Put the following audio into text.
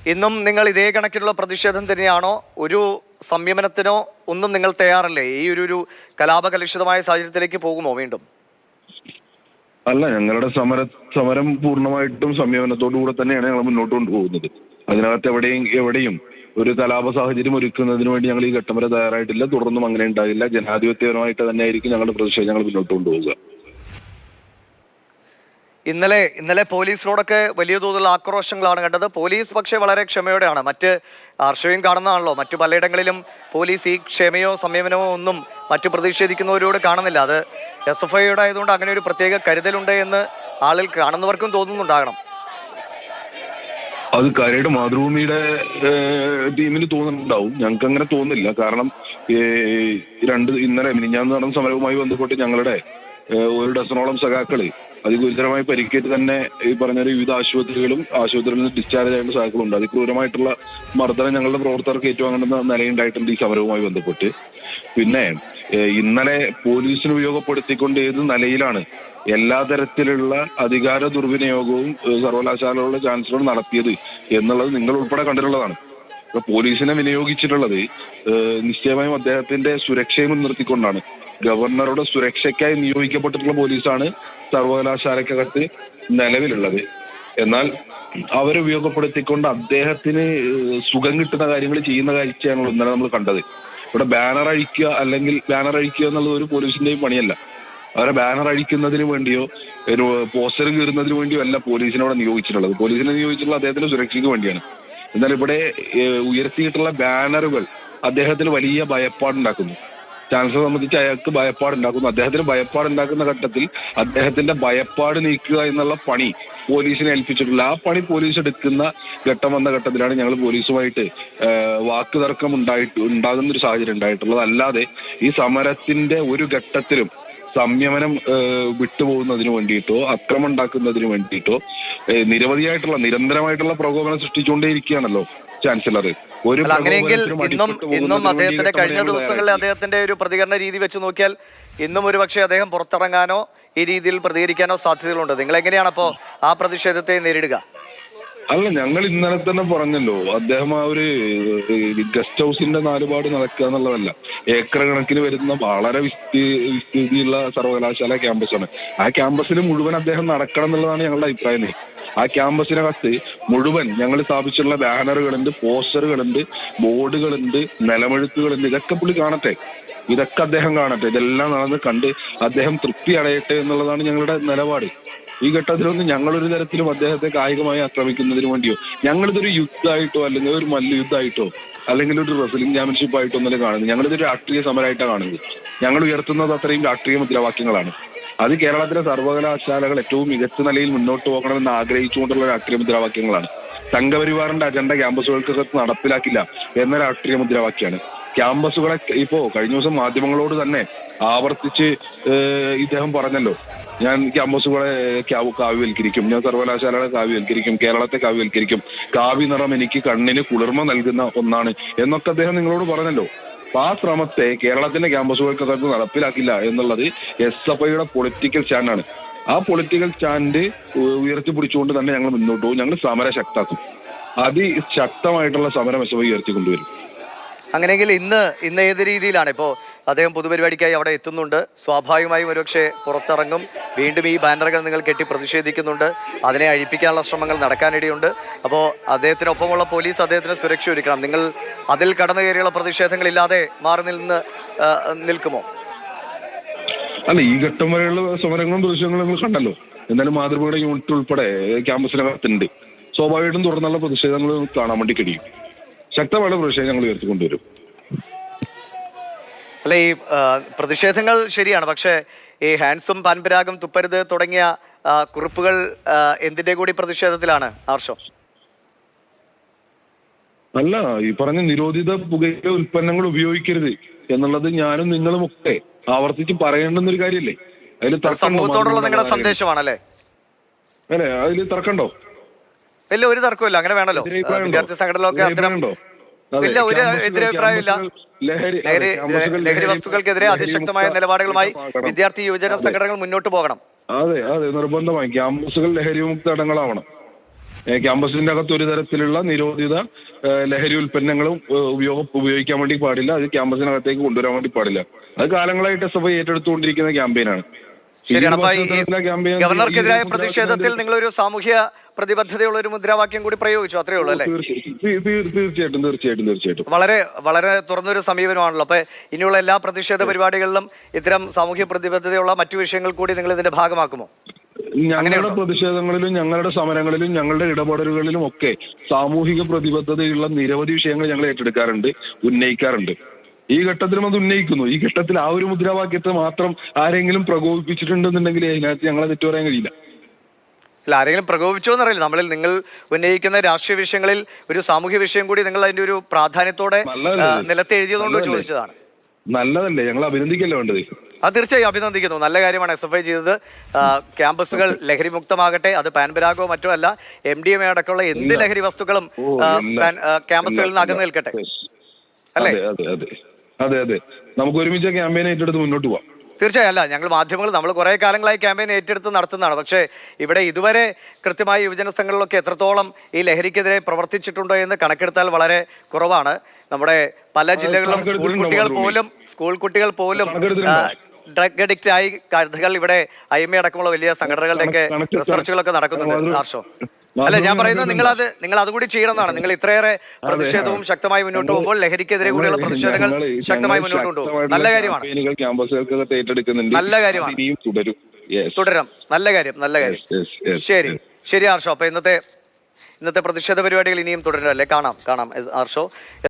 ഇന്നും നിങ്ങൾ ഇതേ കണക്കിലുള്ള പ്രതിഷേധം തന്നെയാണോ? ഒരു സംയമനത്തിനോ ഒന്നും നിങ്ങൾ തയ്യാറല്ലേ? ഈ ഒരു കലാപകലുഷിതമായ സാഹചര്യത്തിലേക്ക് പോകുമോ വീണ്ടും? അല്ല, ഞങ്ങളുടെ സമരം പൂർണ്ണമായിട്ടും സംയമനത്തോടു കൂടെ തന്നെയാണ് ഞങ്ങൾ മുന്നോട്ട് കൊണ്ടുപോകുന്നത്. അതിനകത്ത് എവിടെയും ഒരു കലാപ സാഹചര്യം ഒരുക്കുന്നതിന് വേണ്ടി ഞങ്ങൾ ഈ ഘട്ടം വരെ തയ്യാറായിട്ടില്ല. തുടർന്നും അങ്ങനെ ഉണ്ടാകില്ല. ജനാധിപത്യപരമായിട്ട് തന്നെയായിരിക്കും ഞങ്ങളുടെ പ്രതിഷേധം ഞങ്ങൾ മുന്നോട്ട് കൊണ്ടുപോകുക. ഇന്നലെ പോലീസിനോടൊക്കെ വലിയ തോതിലുള്ള ആക്രോശങ്ങളാണ് കണ്ടത്. പോലീസ് പക്ഷേ വളരെ ക്ഷമയോടെയാണ്. മറ്റ് ഹർഷയും കാണുന്നതാണല്ലോ, മറ്റു പലയിടങ്ങളിലും പോലീസ് ഈ ക്ഷമയോ സംയമനമോ ഒന്നും മറ്റു പ്രതിഷേധിക്കുന്നവരോട് കാണുന്നില്ല. അത് SFIയുടെ ആയതുകൊണ്ട് അങ്ങനെ ഒരു പ്രത്യേക കരുതലുണ്ട് എന്ന് ആളിൽ കാണുന്നവർക്കും തോന്നുന്നുണ്ടാകണം. അത് കരയുടെ മാതൃഭൂമിയുടെ ടീമിന് തോന്നുന്നുണ്ടാവും. ഞങ്ങൾക്ക് അങ്ങനെ തോന്നുന്നില്ല. കാരണം ഇന്നലെ മിനിഞ്ഞാന്ന് നടന്ന സമരവുമായി ബന്ധപ്പെട്ട് ഞങ്ങളുടെ ഒരു ഡസനോളം സഖാക്കള് അതിഗുരുതരമായി പരിക്കേറ്റ് തന്നെ ഈ പറഞ്ഞ വിവിധ ആശുപത്രികളിൽ നിന്ന് ഡിസ്ചാർജ് ആയിട്ടുള്ള സഖാക്കളുണ്ട്. അതിക്രൂരമായിട്ടുള്ള മർദ്ദനം ഞങ്ങളുടെ പ്രവർത്തകർക്ക് ഏറ്റുവാങ്ങുന്ന നിലയുണ്ടായിട്ടുണ്ട് ഈ സമരവുമായി ബന്ധപ്പെട്ട്. പിന്നെ ഇന്നലെ പോലീസിന് ഉപയോഗപ്പെടുത്തിക്കൊണ്ട് ഏത് നിലയിലാണ് എല്ലാ തരത്തിലുള്ള അധികാര ദുർവിനിയോഗവും സർവകലാശാലകളുടെ ചാൻസലർ നടത്തിയത് എന്നുള്ളത് നിങ്ങൾ ഉൾപ്പെടെ കണ്ടിട്ടുള്ളതാണ്. ഇപ്പൊ പോലീസിനെ വിനിയോഗിച്ചിട്ടുള്ളത് നിശ്ചയമായും അദ്ദേഹത്തിന്റെ സുരക്ഷയെ മുൻനിർത്തിക്കൊണ്ടാണ്. ഗവർണറുടെ സുരക്ഷയ്ക്കായി നിയോഗിക്കപ്പെട്ടിട്ടുള്ള പോലീസാണ് സർവകലാശാലക്കകത്ത് നിലവിലുള്ളത്. എന്നാൽ അവരുപയോഗപ്പെടുത്തിക്കൊണ്ട് അദ്ദേഹത്തിന് സുഖം കിട്ടുന്ന കാര്യങ്ങൾ ചെയ്യുന്ന കാഴ്ചയാണ് ഇന്നലെ നമ്മൾ കണ്ടത്. ഇവിടെ ബാനർ അഴിക്കുക എന്നുള്ളത് ഒരു പോലീസിന്റെയും പണിയല്ല. അവരെ ബാനർ അഴിക്കുന്നതിന് വേണ്ടിയോ ഒരു പോസ്റ്റർ കീറുന്നതിന് വേണ്ടിയോ അല്ല പോലീസിനോട് നിയോഗിച്ചിട്ടുള്ളത്. പോലീസിനെ നിയോഗിച്ചിട്ടുള്ള അദ്ദേഹത്തിന്റെ സുരക്ഷയ്ക്ക് വേണ്ടിയാണ്. എന്നാൽ ഇവിടെ ഉയർത്തിയിട്ടുള്ള ബാനറുകൾ അദ്ദേഹത്തിന് വലിയ ഭയപ്പാടുണ്ടാക്കുന്നു. ചാൻസലറെ സംബന്ധിച്ച് അയാൾക്ക് ഭയപ്പാടുണ്ടാക്കുന്നു. അദ്ദേഹത്തിന് ഭയപ്പാടുണ്ടാക്കുന്ന ഘട്ടത്തിൽ അദ്ദേഹത്തിന്റെ ഭയപ്പാട് നീക്കുക എന്നുള്ള പണി പോലീസിനെ ഏൽപ്പിച്ചിട്ടുള്ള ആ പണി പോലീസ് എടുക്കുന്ന ഘട്ടം വന്ന ഘട്ടത്തിലാണ് ഞങ്ങൾ പോലീസുമായിട്ട് വാക്കുതർക്കം ഉണ്ടാകുന്ന ഒരു സാഹചര്യം ഉണ്ടായിട്ടുള്ളത്. അല്ലാതെ ഈ സമരത്തിന്റെ ഒരു ഘട്ടത്തിലും സംയമനം വിട്ടുപോകുന്നതിന് വേണ്ടിയിട്ടോ അക്രമം ഉണ്ടാക്കുന്നതിന് വേണ്ടിയിട്ടോ നിരന്തരമായിട്ടുള്ള പ്രകോപനം സൃഷ്ടിച്ചുകൊണ്ടേയിരിക്കുകയാണല്ലോ ചാൻസലർ. അങ്ങനെയെങ്കിൽ ഇന്നും അദ്ദേഹത്തിന്റെ കഴിഞ്ഞ ദിവസങ്ങളിൽ അദ്ദേഹത്തിന്റെ ഒരു പ്രതികരണ രീതി വെച്ച് നോക്കിയാൽ ഇന്നും ഒരുപക്ഷെ അദ്ദേഹം പുറത്തിറങ്ങാനോ ഈ രീതിയിൽ പ്രതികരിക്കാനോ സാധ്യതകളുണ്ട്. നിങ്ങൾ എങ്ങനെയാണ് അപ്പോ ആ പ്രതിഷേധത്തെ നേരിടുക? അല്ല, ഞങ്ങൾ ഇന്നലെ തന്നെ പറഞ്ഞല്ലോ, അദ്ദേഹം ആ ഒരു ഗസ്റ്റ് ഹൗസിന്റെ നാലുപാട് നടക്കുക എന്നുള്ളതല്ല, ഏക്കർ കണക്കിന് വരുന്ന വളരെ വിസ്തൃതിയുള്ള സർവകലാശാല ക്യാമ്പസാണ്. ആ ക്യാമ്പസിൽ മുഴുവൻ അദ്ദേഹം നടക്കണം എന്നുള്ളതാണ് ഞങ്ങളുടെ അഭിപ്രായം. ആ ക്യാമ്പസിനകത്ത് മുഴുവൻ ഞങ്ങൾ സ്ഥാപിച്ചിട്ടുള്ള ബാനറുകളുണ്ട്, പോസ്റ്ററുകളുണ്ട്, ബോർഡുകളുണ്ട്, നിലമെഴുത്തുകളുണ്ട്. ഇതൊക്കെ പുള്ളി കാണട്ടെ, ഇതൊക്കെ അദ്ദേഹം കാണട്ടെ. ഇതെല്ലാം നടന്ന് കണ്ട് അദ്ദേഹം തൃപ്തി അടയട്ടെ എന്നുള്ളതാണ് ഞങ്ങളുടെ നിലപാട്. ഈ ഘട്ടത്തിലൊന്നും ഞങ്ങളൊരു തരത്തിലും അദ്ദേഹത്തെ കായികമായി ആക്രമിക്കുന്നതിന് വേണ്ടിയോ ഞങ്ങളിതൊരു യുദ്ധമായിട്ടോ അല്ലെങ്കിൽ ഒരു മല്ലയുദ്ധമായിട്ടോ അല്ലെങ്കിൽ ഒരു റെസ്ലിംഗ് ചാമ്പ്യൻഷിപ്പ് ആയിട്ടോ ഒന്നല്ല കാണുന്നത്. ഞങ്ങളിതൊരു രാഷ്ട്രീയ സമരമായിട്ടാണ് കാണുന്നത്. ഞങ്ങൾ ഉയർത്തുന്നത് അത്രയും രാഷ്ട്രീയ മുദ്രാവാക്യങ്ങളാണ്. അത് കേരളത്തിലെ സർവകലാശാലകൾ ഏറ്റവും മികച്ച നിലയിൽ മുന്നോട്ട് പോകണമെന്ന് ആഗ്രഹിച്ചുകൊണ്ടുള്ള രാഷ്ട്രീയ മുദ്രാവാക്യങ്ങളാണ്. സംഘപരിവാറിന്റെ അജണ്ട ക്യാമ്പസുകൾക്കകത്ത് നടപ്പിലാക്കില്ല എന്ന രാഷ്ട്രീയ മുദ്രാവാക്യമാണ്. ക്യാമ്പസുകളെ ഇപ്പോ കഴിഞ്ഞ ദിവസം മാധ്യമങ്ങളോട് തന്നെ ആവർത്തിച്ച് ഇദ്ദേഹം പറഞ്ഞല്ലോ, ഞാൻ ക്യാമ്പസുകളെ കാവ്യവൽക്കരിക്കും, ഞാൻ സർവകലാശാലകളെ കാവ്യവൽക്കരിക്കും, കേരളത്തെ കാവ്യവൽക്കരിക്കും, കാവ്യ നിറം എനിക്ക് കണ്ണിന് കുളിർമ നൽകുന്ന ഒന്നാണ് എന്നൊക്കെ അദ്ദേഹം നിങ്ങളോട് പറഞ്ഞല്ലോ. അപ്പൊ ആ ശ്രമത്തെ കേരളത്തിന്റെ ക്യാമ്പസുകൾക്കകത്ത് നടപ്പിലാക്കില്ല എന്നുള്ളത് SFIയുടെ പൊളിറ്റിക്കൽ സ്റ്റാൻഡാണ്. ആ പൊളിറ്റിക്കൽ സ്റ്റാൻഡ് ഉയർത്തിപ്പിടിച്ചുകൊണ്ട് തന്നെ ഞങ്ങൾ മുന്നോട്ട് പോകും. ഞങ്ങൾ സമരം ശക്താക്കും. അതിശക്തമായിട്ടുള്ള സമരം SFI ഉയർത്തിക്കൊണ്ടുവരും. അങ്ങനെയെങ്കിൽ ഇന്ന് ഏത് രീതിയിലാണ് ഇപ്പോൾ അദ്ദേഹം പൊതുപരിപാടിക്കായി അവിടെ എത്തുന്നുണ്ട്? സ്വാഭാവികമായും ഒരുപക്ഷെ പുറത്തിറങ്ങും, വീണ്ടും ഈ ബാനറുകൾ നിങ്ങൾ കെട്ടി പ്രതിഷേധിക്കുന്നുണ്ട്, അതിനെ അഴിപ്പിക്കാനുള്ള ശ്രമങ്ങൾ നടക്കാനിടയുണ്ട്. അപ്പോൾ അദ്ദേഹത്തിനൊപ്പമുള്ള പോലീസ് അദ്ദേഹത്തിന് സുരക്ഷ ഒരുക്കണം. നിങ്ങൾ അതിൽ കടന്നു കയറിയുള്ള പ്രതിഷേധങ്ങളില്ലാതെ മാറി നിൽക്കുമോ? അല്ല, ഈ ഘട്ടം വരെയുള്ള സമരങ്ങളും പ്രതിഷേധങ്ങളും നിങ്ങൾ കണ്ടല്ലോ. എന്നാലും മാതൃഭൂമിയുടെ യൂണിറ്റ് ഉൾപ്പെടെ ക്യാമ്പസിനകത്തുണ്ട്. സ്വാഭാവികമായിട്ടും തുടർന്നുള്ള പ്രതിഷേധങ്ങൾ കാണാൻ വേണ്ടി കഴിയും. ശക്തമായ പ്രതിഷേധം ഞങ്ങൾ ഉയർത്തിക്കൊണ്ടുവരും. അല്ല, ഈ പ്രതിഷേധങ്ങൾ ശരിയാണ്, പക്ഷേ ഈ ഹാൻസും പാൻപരാഗും തുപ്പരുത് തുടങ്ങിയ കുറിപ്പുകൾ എന്തിന്റെ കൂടി പ്രതിഷേധത്തിലാണ് ഹർഷം? അല്ല, ഈ പറഞ്ഞ നിരോധിത പുകയില ഉൽപ്പന്നങ്ങൾ ഉപയോഗിക്കരുത് എന്നുള്ളത് ഞാനും നിങ്ങളും ഒക്കെ ആവർത്തിച്ച് പറയേണ്ടുന്ന ഒരു കാര്യമല്ലേ? അതിൽ സമൂഹത്തോടുള്ള നിങ്ങളുടെ സന്ദേശമാണല്ലേ? അല്ലെ, അതിൽ തർക്കണ്ടോ? ഇല്ല, ഒരു തർക്കമില്ല. അങ്ങനെ വേണല്ലോ. വിദ്യാർത്ഥി സംഘടനകളൊക്കെ അത്തരം ഇല്ല, ഒരു എതിരഭിപ്രായമില്ല. ലഹരി വസ്തുക്കൾക്കെതിരെ അതിശക്തമായ നിലപാടുകളുമായി വിദ്യാർത്ഥി യുവജന സംഘടനകൾ മുന്നോട്ട് പോകണം. അതെ, നിർബന്ധമായി ക്യാമ്പസുകൾ ലഹരി മുക്ത ഇടങ്ങളാവണം. ക്യാമ്പസിന്റെ അകത്ത് ഒരു തരത്തിലുള്ള നിരോധിത ലഹരി ഉൽപ്പന്നങ്ങളും ഉപയോഗിക്കാൻ വേണ്ടി പാടില്ല. അത് ക്യാമ്പസിനകത്തേക്ക് കൊണ്ടുവരാൻ വേണ്ടി പാടില്ല. അത് കാലങ്ങളായിട്ട് SFI ഏറ്റെടുത്തുകൊണ്ടിരിക്കുന്ന ക്യാമ്പയിനാണ്. ശരിയാണ്. അപ്പൊ ഈ ഗവർണർക്കെതിരായ പ്രതിഷേധത്തിൽ നിങ്ങളൊരു സാമൂഹ്യ പ്രതിബദ്ധതയുള്ള ഒരു മുദ്രാവാക്യം കൂടി പ്രയോഗിച്ചു, അത്രേ ഉള്ളൂ അല്ലേ? തീർച്ചയായിട്ടും. വളരെ വളരെ തുറന്നൊരു സമീപനമാണല്ലോ. അപ്പൊ ഇനിയുള്ള എല്ലാ പ്രതിഷേധ പരിപാടികളിലും ഇത്തരം സാമൂഹ്യ പ്രതിബദ്ധതയുള്ള മറ്റു വിഷയങ്ങൾ കൂടി നിങ്ങൾ ഇതിന്റെ ഭാഗമാക്കുമോ? ഞങ്ങളുടെ പ്രതിഷേധങ്ങളിലും ഞങ്ങളുടെ സമരങ്ങളിലും ഞങ്ങളുടെ ഇടപെടലുകളിലും ഒക്കെ സാമൂഹിക പ്രതിബദ്ധതയുള്ള നിരവധി വിഷയങ്ങൾ ഞങ്ങൾ ഏറ്റെടുക്കാറുണ്ട്, ഉന്നയിക്കാറുണ്ട്. ഈ ഘട്ടത്തിലും അത് ഉന്നയിക്കുന്നു. ഈ ഘട്ടത്തിൽ ആ ഒരു മുദ്രാവാക്യത്തെ മാത്രം ആരെങ്കിലും പ്രകോപിപ്പിച്ചിട്ടുണ്ടെന്നുണ്ടെങ്കിൽ അതിനകത്ത് ഞങ്ങളെ തെറ്റു പറയാൻ കഴിയില്ല. അല്ല, ആരെങ്കിലും പ്രകോപിച്ചോ എന്നറിയില്ല. നമ്മളിൽ നിങ്ങൾ ഉന്നയിക്കുന്ന രാഷ്ട്രീയ വിഷയങ്ങളിൽ ഒരു സാമൂഹ്യ വിഷയം കൂടി നിങ്ങൾ അതിന്റെ ഒരു പ്രാധാന്യത്തോടെ നിലത്ത് എഴുതിയതുകൊണ്ട് ചോദിച്ചതാണ്. നല്ലതല്ലേ, ഞങ്ങൾ അഭിനന്ദിക്കല്ലേ വേണ്ടത്? അത് തീർച്ചയായും അഭിനന്ദിക്കുന്നു. നല്ല കാര്യമാണ് SFI ചെയ്തത്. ക്യാമ്പസുകൾ ലഹരി മുക്തമാകട്ടെ. അത് പാൻപരാഗോ മറ്റോ അല്ല, MDMA അടക്കമുള്ള എന്ത് ലഹരി വസ്തുക്കളും ക്യാമ്പസുകളിൽ നിന്ന് അകന്നു നിൽക്കട്ടെ, അല്ലേ? അതെ. നമുക്ക് ഒരുമിച്ച് ക്യാമ്പയിൻ ഏറ്റെടുത്ത് മുന്നോട്ട് പോവാം. തീർച്ചയായും. അല്ല, ഞങ്ങൾ മാധ്യമങ്ങൾ നമ്മൾ കുറെ കാലങ്ങളായി ക്യാമ്പയിൻ ഏറ്റെടുത്ത് നടത്തുന്നതാണ്. പക്ഷേ ഇവിടെ ഇതുവരെ കൃത്യമായി യുവജന സംഘങ്ങളിലൊക്കെ എത്രത്തോളം ഈ ലഹരിക്കെതിരെ പ്രവർത്തിച്ചിട്ടുണ്ടോ എന്ന് കണക്കെടുത്താൽ വളരെ കുറവാണ്. നമ്മുടെ പല ജില്ലകളിലും സ്കൂൾ കുട്ടികൾ പോലും ഡ്രഗ് അഡിക്റ്റ് ആയി കഥകൾ ഇവിടെ IMA അടക്കമുള്ള വലിയ സംഘടനകളുടെയൊക്കെ റിസർച്ചുകളൊക്കെ നടക്കുന്നുണ്ട്. ഹർഷോ, അല്ല, ഞാൻ പറയുന്നത് നിങ്ങൾ അതുകൂടി ചെയ്യണമെന്നാണ്. നിങ്ങൾ ഇത്രയേറെ പ്രതിഷേധവും ശക്തമായി മുന്നോട്ട് പോകുമ്പോൾ ലഹരിക്കെതിരെ കൂടിയുള്ള പ്രതിഷേധങ്ങൾ ശക്തമായി മുന്നോട്ട് കൊണ്ടുപോകും. നല്ല കാര്യമാണ്. നല്ല കാര്യമാണ്. തുടരാം. നല്ല കാര്യം. ശരി ഹർഷോ. അപ്പൊ ഇന്നത്തെ പ്രതിഷേധ പരിപാടികൾ ഇനിയും തുടരും അല്ലേ? കാണാം ഹർഷോ.